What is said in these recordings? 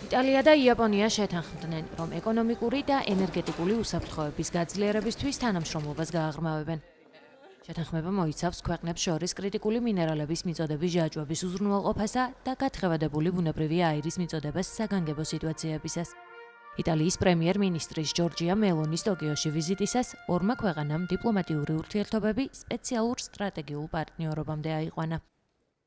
იტალია და იაპონია შეთანხმდნენ, რომ ეკონომიკური და ენერგეტიკული უსაფრთხოების გაძლიერებისთვის თანამშრომლობას გააღრმავებენ. შეთანხმება მოიცავს ქვეყნებს შორის კრიტიკული მინერალების მიწოდების ჯაჭვების უზრუნველყოფასა და გათხევადებული ბუნებრივი აირის მიწოდებას საგანგებო სიტუაციებისას. იტალიის პრემიერ-მინისტრის ჯორჯია მელონის ტოკიოში ვიზიტისას ორმა ქვეყანამ დიპლომატიური ურთიერთობები სპეციალურ სტრატეგიულ პარტნიორობამდე აიყვანა.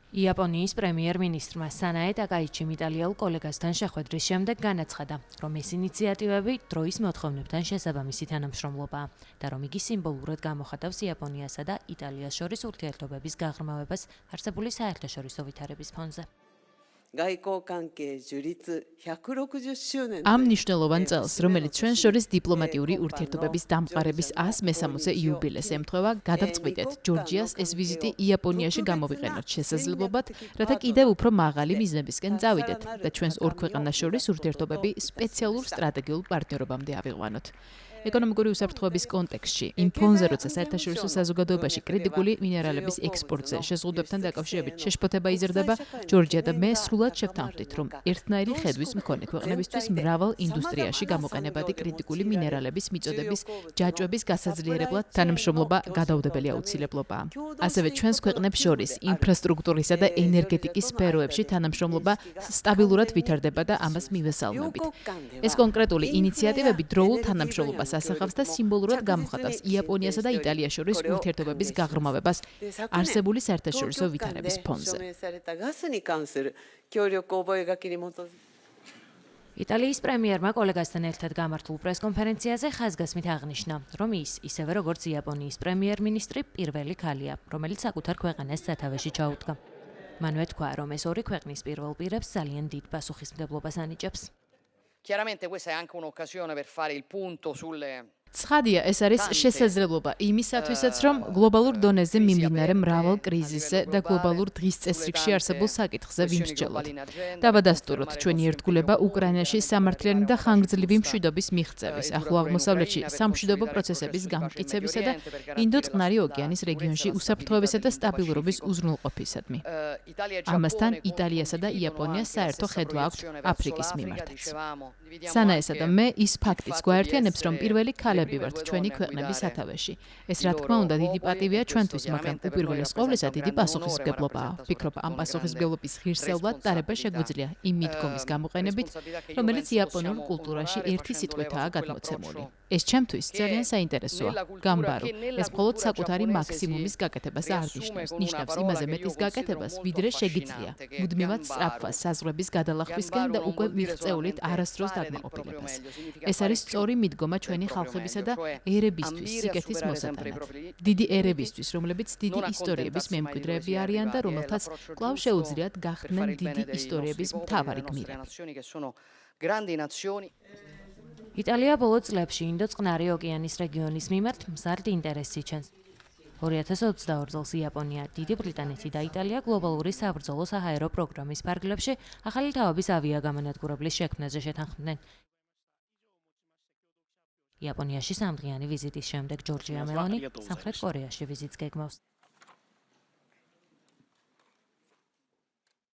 იაპონიის პრემიერ-მინისტრმა სანაე ტაკაიჩიმ იტალიელ კოლეგასთან შეხვედრის შემდეგ განაცხადა, რომ ეს ინიციატივები დროის მოთხოვნებთან შესაბამისი თანამშრომლობაა და რომ იგი სიმბოლურად გამოხატავს იაპონიასა და იტალიას შორის ურთიერთობების გაღრმავებას არსებული საერთაშორისო ვითარების ფონზე. ამ მნიშვნელოვან წელს, რომელიც ჩვენ შორის დიპლომატიური ურთიერთობების დამყარების 160-ე იუბილეს ემთხვევა, გადავწყვიტეთ ჯორჯიას ეს ვიზიტი იაპონიაში გამოვიყენოთ შესაძლებლობად, რათა კიდევ უფრო მაღალი მიზნებისკენ წავიდეთ და ჩვენს ორ ქვეყანას შორის ურთიერთობები სპეციალურ სტრატეგიულ პარტნიორობამდე ავიყვანოთ. ეკონომიკური უსაფრთხოების კონტექსტში, იმ ფონზე, როცა საერთაშორისო საზოგადოებაში კრიტიკული მინერალების ექსპორტზე შეზღუდვებთან დაკავშირებით შეშფოთება იზრდება, ჯორჯია და მე სრულად შევთანხმდით, რომ ერთნაირი ხედვის მქონე ქვეყნებისთვის მრავალ ინდუსტრიაში გამოყენებადი კრიტიკული მინერალების მიწოდების ჯაჭვების გასაძლიერებლად თანამშრომლობა გადაუდებელი აუცილებლობაა. ასევე ჩვენს ქვეყნებს შორის ინფრასტრუქტურისა და ენერგეტიკის სფეროებში თანამშრომლობა სტაბილურად ვითარდება და ამას მივესალმებით. ეს კონკრეტული ინიციატივები დროულ თანამშრომლობას ასახავს და სიმბოლურად გამოხატავს იაპონიასა და იტალიას შორის ურთიერთობების გაღრმავებას არსებული საერთაშორისო ვითარების ფონზე. იტალიის პრემიერმა კოლეგასთან ერთად გამართულ პრესკონფერენციაზე ხაზგასმით აღნიშნა, რომ ის, ისევე როგორც იაპონიის პრემიერ-მინისტრი, პირველი ქალია, რომელიც საკუთარ ქვეყანას სათავეში ჩაუდგა. მანვე თქვა, რომ ეს ორი ქვეყნის პირველ პირებს ძალიან დიდ პასუხისმგებლობას ანიჭებს. Chiaramente questa è anche un'occasione per fare il punto sulle ცხადია, ეს არის შესაძლებლობა იმისათვისაც, რომ გლობალურ დონეზე მიმდინარე მრავალ კრიზისზე და გლობალურ დღის წესრიგში არსებულ საკითხზე ვიმსჯელოთ. დავადასტუროთ ჩვენი ერთგულება უკრაინაში სამართლიანი და ხანგრძლივი მშვიდობის მიღწევის, ახლო აღმოსავლეთში სამშვიდობო პროცესების გამტკიცებისა და ინდო-წყნარი ოკეანის რეგიონში უსაფრთხოებისა და სტაბილურობის უზრუნველყოფისადმი. ამასთან იტალიასა და იაპონიას საერთო ხედვა აქვთ აფრიკის მიმართაც. სანაესა და მე ის ფაქტიც გვაერთიანებს, რომ პირველი ქალები ვართ ჩვენი ქვეყნების სათავეში. ეს რა თქმა უნდა დიდი პატივია ჩვენთვის, მაგრამ უპირველეს ყოვლისა დიდი პასუხისმგებლობაა. ვფიქრობ, ამ პასუხისმგებლობის ღირსეულად დარება შეგვიძლია იმ მიდგომის გამოყენებით, რომელიც იაპონურ კულტურაში ერთი სიტყვითაა გადმოცემული. ეს ჩემთვის ძალიან საინტერესოა. გამბარო, ეს მხოლოდ საკუთარი მაქსიმუმის გაკეთებას არ ნიშნავს. ნიშნავს იმაზე მეტის გაკეთებას, ვიდრე შეგიძლია. მუდმივად სწრაფვას, საზღვრების გადალახვისკენ და უკვე მიღწეულით არასდროს დაკმაყოფილებას. ეს არის სწორი მიდგომა ჩვენი ხალხებისა და ერებისთვის სიკეთის მოსატანად. დიდი ერებისთვის, რომლებიც დიდი ისტორიების მემკვიდრეები არიან და რომელთაც კვლავ შეუძლიათ გახდნენ დიდი ისტორიების მთავარი გმირები. იტალია ბოლო წლებში ინდო-წყნარი ოკეანის რეგიონის მიმართ მზარდ ინტერესს იჩენს. 2022 წელს იაპონია, დიდი ბრიტანეთი და იტალია გლობალური საბრძოლო საჰაერო პროგრამის ფარგლებში ახალი თავების ავიაგამონადგურებლის შექმნაზე შეთანხმდნენ. იაპონიაში 3 დღიანი ვიზიტის შემდეგ ჯორჯია მელონი სამხრეთ კორეაში ვიზიტს გეგმავს.